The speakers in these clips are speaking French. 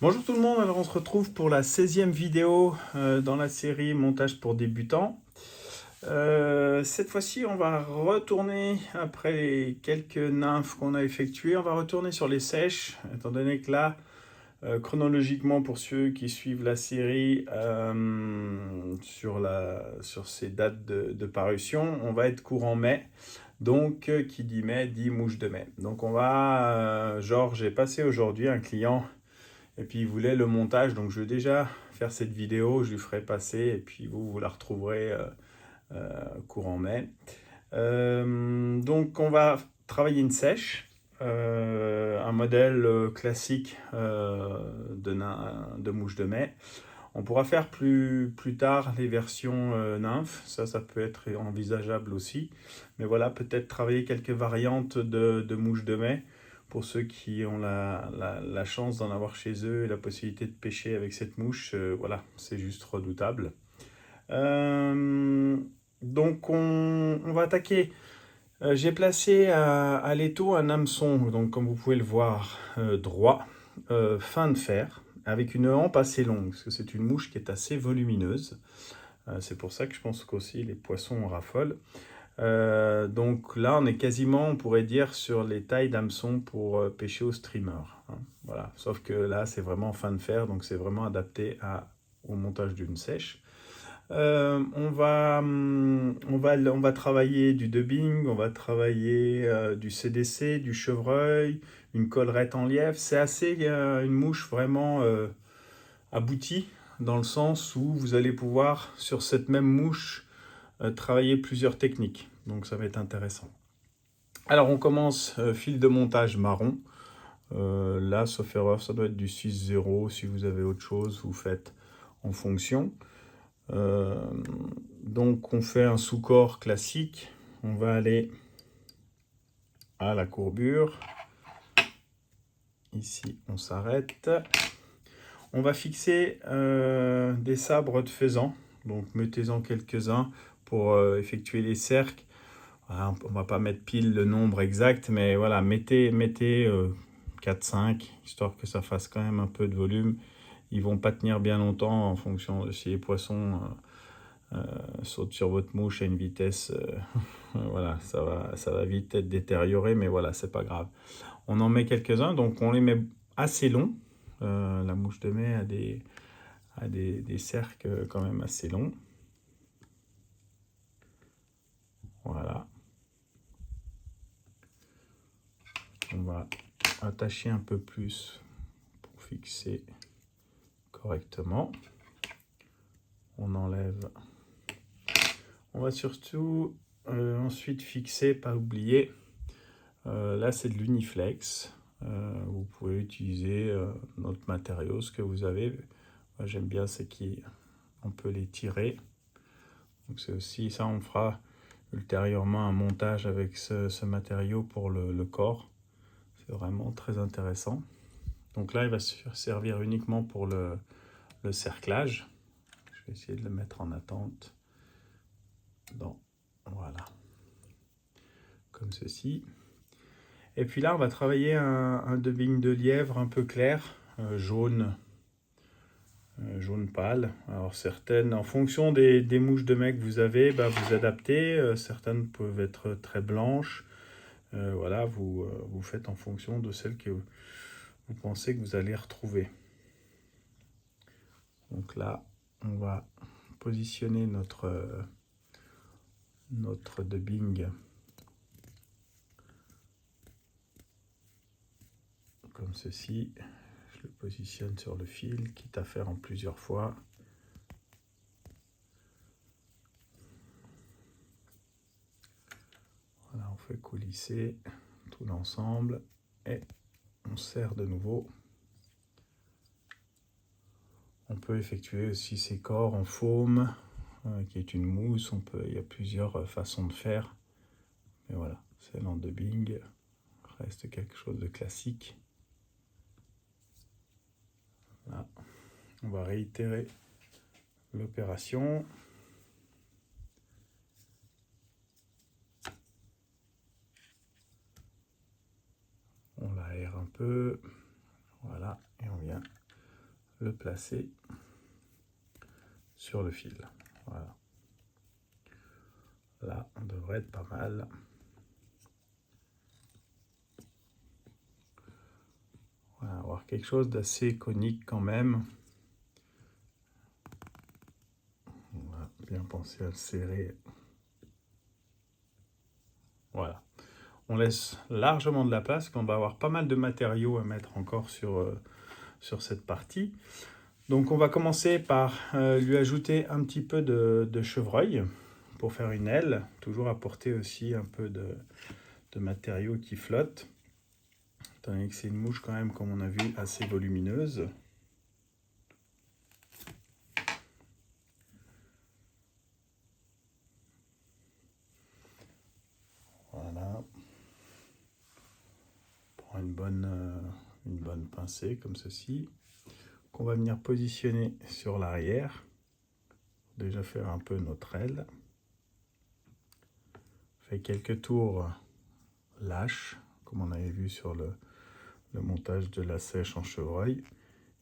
Bonjour tout le monde, alors on se retrouve pour la 16e vidéo dans la série Montage pour débutants. Cette fois-ci, on va retourner, après les quelques nymphes qu'on a effectuées, on va retourner sur les sèches, étant donné que là, chronologiquement pour ceux qui suivent la série sur ces dates de parution, on va être courant mai. Donc, qui dit mai, dit mouche de mai. Donc on va, j'ai passé aujourd'hui un client et puis il voulait le montage, donc je vais déjà faire cette vidéo, je lui ferai passer et puis vous la retrouverez courant mai. Donc on va travailler une sèche, un modèle classique de mouche de mai. On pourra faire plus tard les versions nymphes, ça peut être envisageable aussi. Mais voilà, peut-être travailler quelques variantes de mouche de mai pour ceux qui ont la chance d'en avoir chez eux et la possibilité de pêcher avec cette mouche. Voilà, c'est juste redoutable. Euh, donc on va attaquer. J'ai placé à l'étau un hameçon, donc comme vous pouvez le voir, droit, fin de fer, avec une hampe assez longue, parce que c'est une mouche qui est assez volumineuse. C'est pour ça que je pense qu'aussi les poissons en raffolent. Donc là, on est quasiment, on pourrait dire, sur les tailles d'hameçon pour pêcher au streamer, hein. Voilà. Sauf que là, c'est vraiment fin de fer, donc c'est vraiment adapté au montage d'une sèche. On va travailler du dubbing, on va travailler du CDC, du chevreuil, une collerette en lièvre. C'est assez une mouche vraiment aboutie dans le sens où vous allez pouvoir, sur cette même mouche, travailler plusieurs techniques. Donc ça va être intéressant. Alors on commence fil de montage marron. Là, sauf erreur, ça doit être du 6-0. Si vous avez autre chose, vous faites en fonction. Euh, donc on fait un sous-corps classique. On va aller à la courbure. Ici, on s'arrête. On va fixer des sabres de faisan. Donc mettez-en quelques-uns pour effectuer les cercles. Voilà, on ne va pas mettre pile le nombre exact, mais voilà, mettez 4-5, histoire que ça fasse quand même un peu de volume. Ils vont pas tenir bien longtemps en fonction de si les poissons sautent sur votre mouche à une vitesse. Voilà, ça va vite être détérioré, mais voilà, c'est pas grave. On en met quelques-uns, donc on les met assez longs. La mouche de mai a des cercles quand même assez longs. Voilà. On va attacher un peu plus pour fixer correctement. On enlève. On va surtout ensuite fixer, pas oublier. Là, c'est de l'uniflex. Vous pouvez utiliser notre matériau, ce que vous avez. Moi, j'aime bien, c'est qu'on peut les tirer. Donc, c'est aussi ça, on fera ultérieurement un montage avec ce matériau pour le corps. C'est vraiment très intéressant. Donc là, il va servir uniquement pour le cerclage. Je vais essayer de le mettre en attente. Voilà, comme ceci. Et puis là, on va travailler un dubbing de lièvre un peu clair, jaune pâle. Alors certaines, en fonction des mouches de mai que vous avez, vous adaptez. Certaines peuvent être très blanches. Voilà, vous faites en fonction de celles que vous pensez que vous allez retrouver. Donc là, on va positionner notre dubbing comme ceci. Je le positionne sur le fil, quitte à faire en plusieurs fois. Voilà, on fait coulisser tout l'ensemble et on serre de nouveau. On peut effectuer aussi ces corps en faume, qui est une mousse. Il y a plusieurs façons de faire. Mais voilà, celle en dubbing reste quelque chose de classique. Là, on va réitérer l'opération. On l'aère un peu. Voilà, et on vient le placer sur le fil. Voilà. Là, on devrait être pas mal. Voilà, avoir quelque chose d'assez conique quand même. On va bien penser à le serrer. Voilà. On laisse largement de la place, qu'on va avoir pas mal de matériaux à mettre encore sur cette partie. Donc on va commencer par lui ajouter un petit peu de chevreuil pour faire une aile. Toujours apporter aussi un peu de matériaux qui flottent. Étant donné que c'est une mouche quand même, comme on a vu, assez volumineuse. Voilà. On prend une bonne pincée comme ceci, qu'on va venir positionner sur l'arrière. Déjà faire un peu notre aile. Fait quelques tours lâches, comme on avait vu sur le montage de la sèche en chevreuil.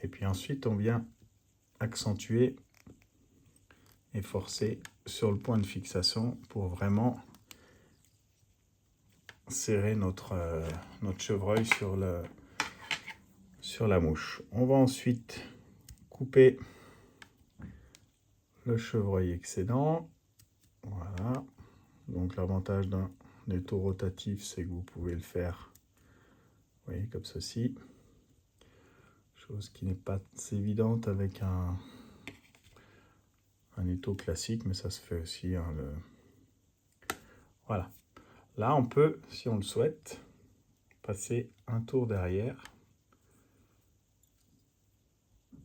Et puis ensuite, on vient accentuer et forcer sur le point de fixation pour vraiment serrer notre chevreuil sur la mouche. On va ensuite couper le chevreuil excédent. Voilà. Donc l'avantage d'un étau rotatif, c'est que vous pouvez le faire, vous voyez, comme ceci. Chose qui n'est pas évidente avec un étau classique, mais ça se fait aussi. Hein, Voilà. Là, on peut, si on le souhaite, passer un tour derrière.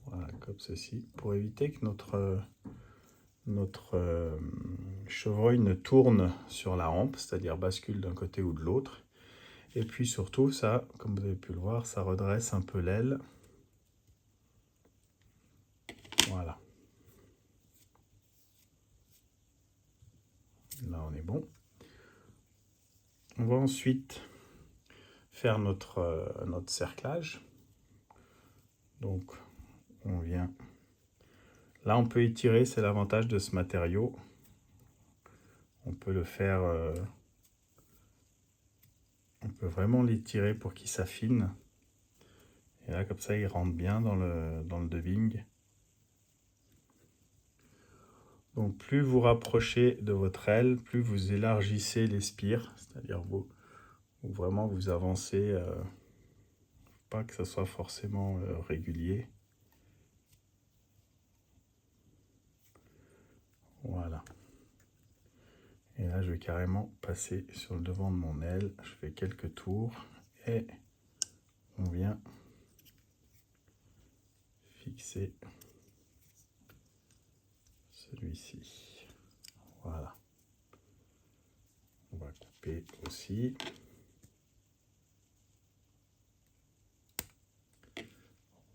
Voilà, comme ceci, pour éviter que notre chevreuil ne tourne sur la rampe, c'est-à-dire bascule d'un côté ou de l'autre. Et puis surtout, ça, comme vous avez pu le voir, ça redresse un peu l'aile. Voilà. Là, on est bon. On va ensuite faire notre cerclage. Donc, on vient... Là, on peut étirer, c'est l'avantage de ce matériau. On peut le faire... on peut vraiment l'étirer pour qu'il s'affine. Et là, comme ça, il rentre bien dans le dubbing. Donc, plus vous rapprochez de votre aile, plus vous élargissez les spires. C'est-à-dire, vous vraiment vous avancez... pas que ça soit forcément régulier. Voilà. Et là, je vais carrément passer sur le devant de mon aile. Je fais quelques tours et on vient fixer celui-ci. Voilà. On va couper aussi.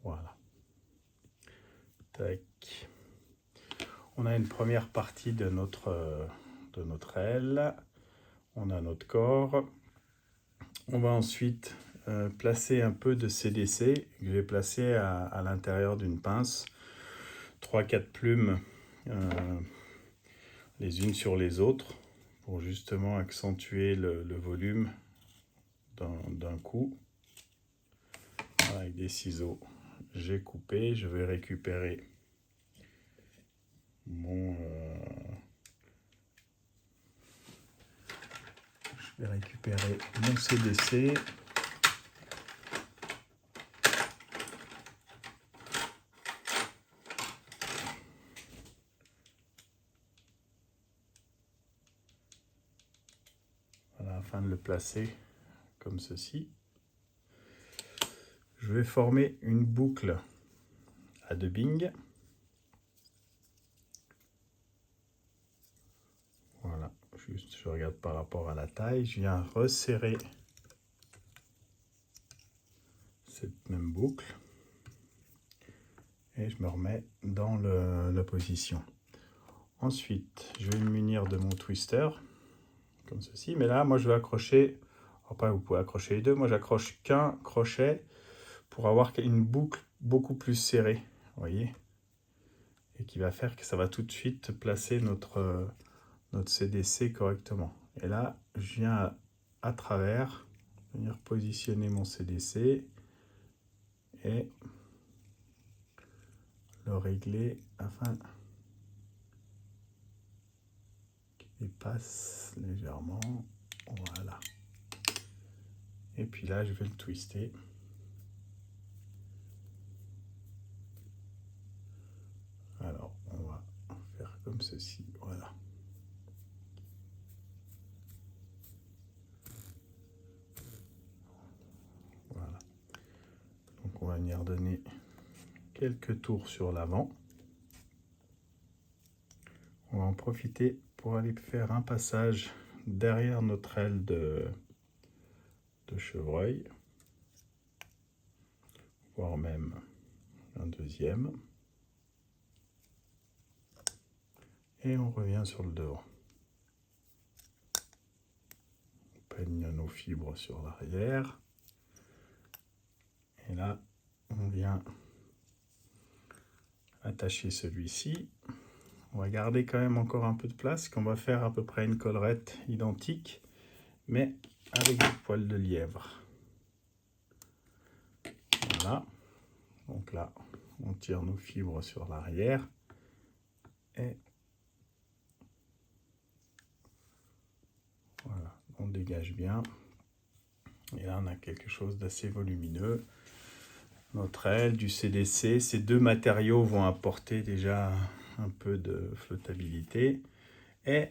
Voilà. Tac. On a une première partie de notre aile. On a notre corps. On va ensuite placer un peu de CDC que je vais placer à l'intérieur d'une pince. 3-4 plumes les unes sur les autres pour justement accentuer le volume d'un coup. Avec des ciseaux, j'ai coupé. Je vais récupérer mon CDC. Voilà, afin de le placer comme ceci. Je vais former une boucle à dubbing. Voilà, juste je regarde par rapport à la taille. Je viens resserrer cette même boucle et je me remets dans la position. Ensuite, je vais me munir de mon twister comme ceci. Mais là, moi, je vais accrocher. Après, vous pouvez accrocher les deux. Moi, j'accroche qu'un crochet pour avoir une boucle beaucoup plus serrée. vous voyez, et qui va faire que ça va tout de suite placer notre CDC correctement. Et là, je viens à travers, venir positionner mon CDC et le régler afin qu'il dépasse légèrement. Voilà. Et puis là, je vais le twister. Alors, on va faire comme ceci. Voilà. Voilà. Donc, on va venir donner quelques tours sur l'avant. On va en profiter pour aller faire un passage derrière notre aile de chevreuil, voire même un deuxième. Et on revient sur le devant. On peigne nos fibres sur l'arrière. Et là, on vient attacher celui-ci. On va garder quand même encore un peu de place, qu'on va faire à peu près une collerette identique, mais avec des poils de lièvre. Voilà. Donc là, on tire nos fibres sur l'arrière. Et voilà, on dégage bien. Et là, on a quelque chose d'assez volumineux. Notre aile, du CDC, ces deux matériaux vont apporter déjà un peu de flottabilité. Et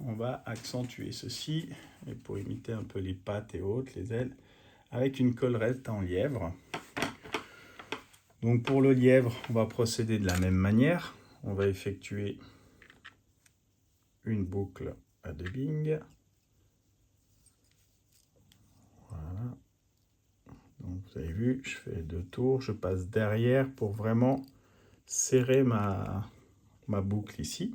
on va accentuer ceci, et pour imiter un peu les pattes et autres, les ailes, avec une collerette en lièvre. Donc pour le lièvre, on va procéder de la même manière. On va effectuer une boucle à dubbing. Voilà. Donc vous avez vu, je fais 2 tours, je passe derrière pour vraiment serrer ma boucle ici.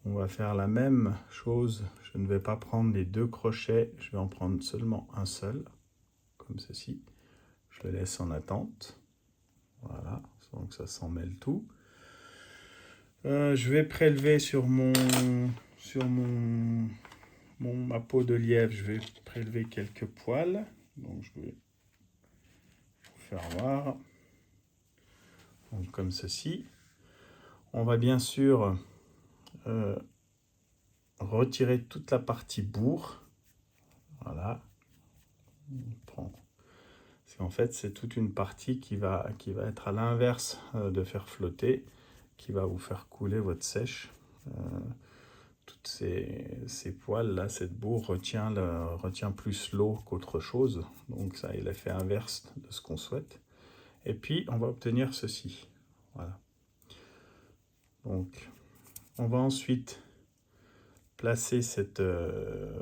On va faire la même chose, je ne vais pas prendre les 2 crochets, je vais en prendre seulement un seul, comme ceci. Je le laisse en attente. Voilà, donc ça s'en mêle tout. Je vais prélever sur ma peau de lièvre, je vais prélever quelques poils. Donc je vais vous faire voir. Donc comme ceci. On va bien sûr retirer toute la partie bourre. Voilà. On prend. Parce qu'en fait, c'est toute une partie qui va être à l'inverse de faire flotter, qui va vous faire couler votre sèche. Toutes ces poils là, cette bourre retient plus l'eau qu'autre chose, donc ça est l'effet inverse de ce qu'on souhaite. Et puis on va obtenir ceci. Voilà. Donc on va ensuite placer ce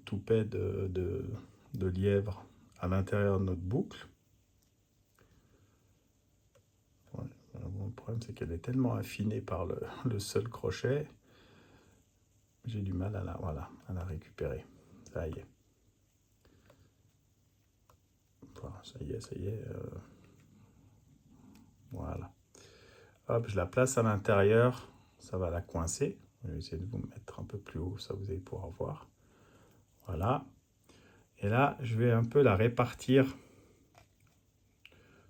toupet de lièvre à l'intérieur de notre boucle. Ouais, bon, le problème c'est qu'elle est tellement affinée par le seul crochet, j'ai du mal à la récupérer. Ça y est. Voilà, ça y est. Voilà. Hop, je la place à l'intérieur, ça va la coincer. Je vais essayer de vous mettre un peu plus haut, ça vous allez pouvoir voir. Voilà. Et là, je vais un peu la répartir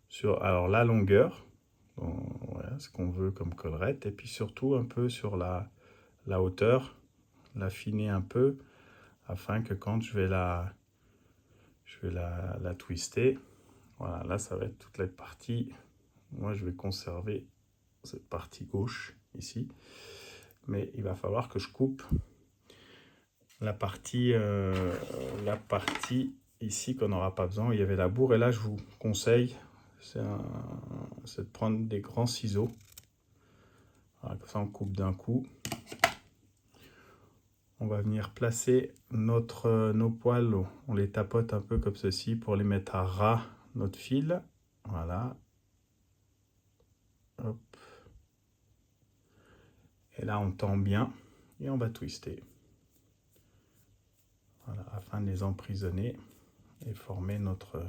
sur la longueur, voilà, ce qu'on veut comme collerette, et puis surtout un peu sur la hauteur, l'affiner un peu, afin que quand je vais la twister, voilà, là ça va être toute la partie, moi je vais conserver cette partie gauche ici, mais il va falloir que je coupe la partie ici qu'on n'aura pas besoin, il y avait la bourre, et là je vous conseille, c'est de prendre des grands ciseaux. Voilà, comme ça on coupe d'un coup. On va venir placer nos poils, on les tapote un peu comme ceci pour les mettre à ras notre fil. Voilà. Hop. Et là on tend bien et on va twister. Voilà, afin de les emprisonner et former notre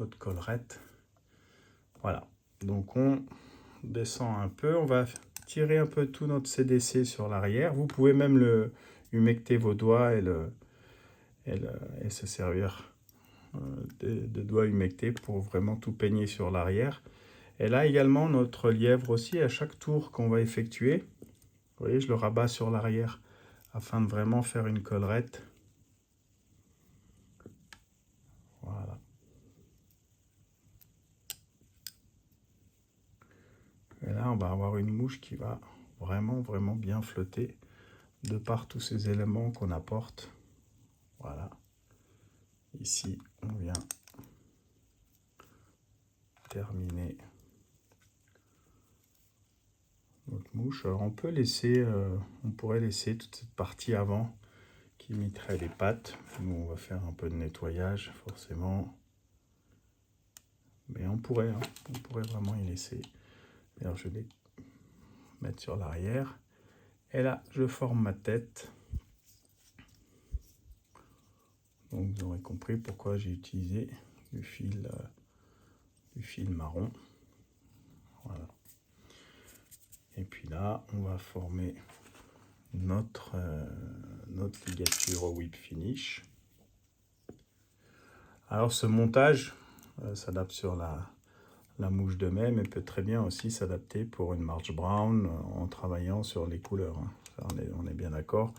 notre collerette. Voilà, donc on descend un peu, on va tirer un peu tout notre CDC sur l'arrière. Vous pouvez même humecter vos doigts et se servir de doigts humectés pour vraiment tout peigner sur l'arrière. Et là également notre lièvre aussi, à chaque tour qu'on va effectuer, vous voyez, je le rabats sur l'arrière afin de vraiment faire une collerette. Voilà. Et là, on va avoir une mouche qui va vraiment bien flotter de par tous ces éléments qu'on apporte. Voilà. Ici, on vient terminer notre mouche. Alors, on peut laisser, on pourrait laisser toute cette partie avant qui imiterait les pattes. Nous, on va faire un peu de nettoyage, forcément. Mais on pourrait vraiment y laisser. Alors, je vais mettre sur l'arrière. Et là, je forme ma tête. Donc, vous aurez compris pourquoi j'ai utilisé du fil marron. Voilà. Et puis là, on va former notre ligature au whip finish. Alors, ce montage s'adapte sur la mouche de mai, mais peut très bien aussi s'adapter pour une March Brown en travaillant sur les couleurs. Hein. Ça, on est bien d'accord.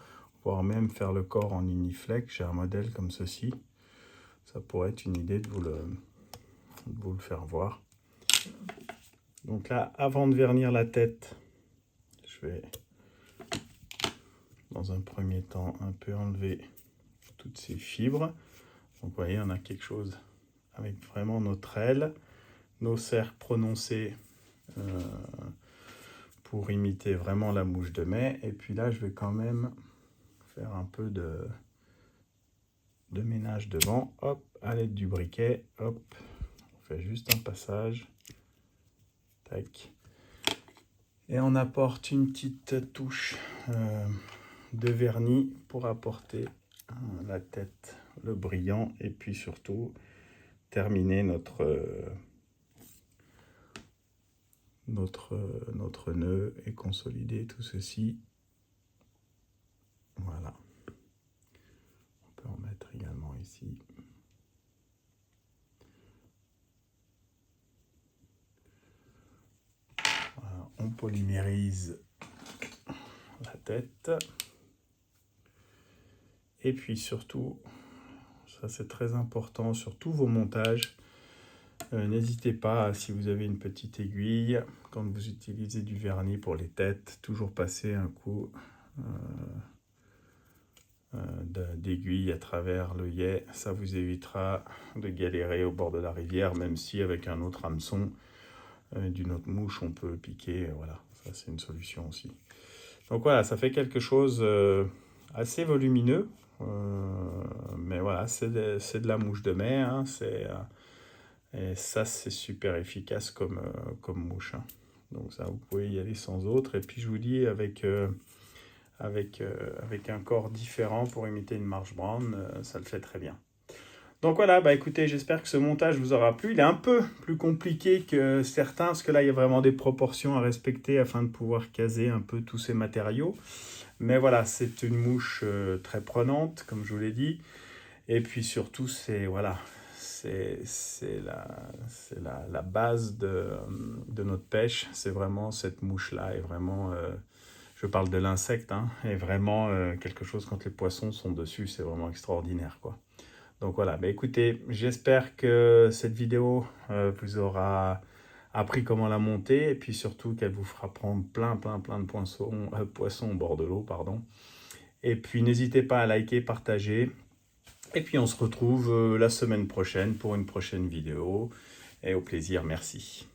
Voire même faire le corps en Uniflex. J'ai un modèle comme ceci. Ça pourrait être une idée de vous le faire voir. Donc là, avant de vernir la tête, je vais, dans un premier temps, un peu enlever toutes ces fibres. Donc vous voyez, on a quelque chose avec vraiment notre aile, nos cercles prononcés pour imiter vraiment la mouche de mai. Et puis là, je vais quand même faire un peu de ménage devant. Hop, à l'aide du briquet, hop, on fait juste un passage. Tac. Et on apporte une petite touche de vernis pour apporter la tête, le brillant, et puis surtout terminer notre nœud et consolider tout ceci. Voilà. On peut en mettre également ici. Voilà. On polymérise la tête. Et puis surtout, ça c'est très important sur tous vos montages, n'hésitez pas, si vous avez une petite aiguille, quand vous utilisez du vernis pour les têtes, toujours passer un coup d'aiguille à travers l'œillet. Ça vous évitera de galérer au bord de la rivière, même si avec un autre hameçon d'une autre mouche, on peut piquer. Voilà, ça c'est une solution aussi. Donc voilà, ça fait quelque chose assez volumineux. Mais voilà, c'est de la mouche de mai, hein, et ça c'est super efficace comme mouche, hein. Donc ça vous pouvez y aller sans autre, et puis je vous dis avec un corps différent pour imiter une March Brown, ça le fait très bien. Donc voilà, bah écoutez, j'espère que ce montage vous aura plu. Il est un peu plus compliqué que certains, parce que là il y a vraiment des proportions à respecter afin de pouvoir caser un peu tous ces matériaux. Mais voilà, c'est une mouche très prenante, comme je vous l'ai dit. Et puis surtout, c'est voilà, la base de notre pêche. C'est vraiment cette mouche-là, et vraiment, je parle de l'insecte, hein, est vraiment quelque chose quand les poissons sont dessus, c'est vraiment extraordinaire, quoi. Donc voilà, bah écoutez, j'espère que cette vidéo vous aura appris comment la monter, et puis surtout qu'elle vous fera prendre plein de poissons au bord de l'eau, pardon. Et puis n'hésitez pas à liker, partager. Et puis on se retrouve la semaine prochaine pour une prochaine vidéo. Et au plaisir, merci.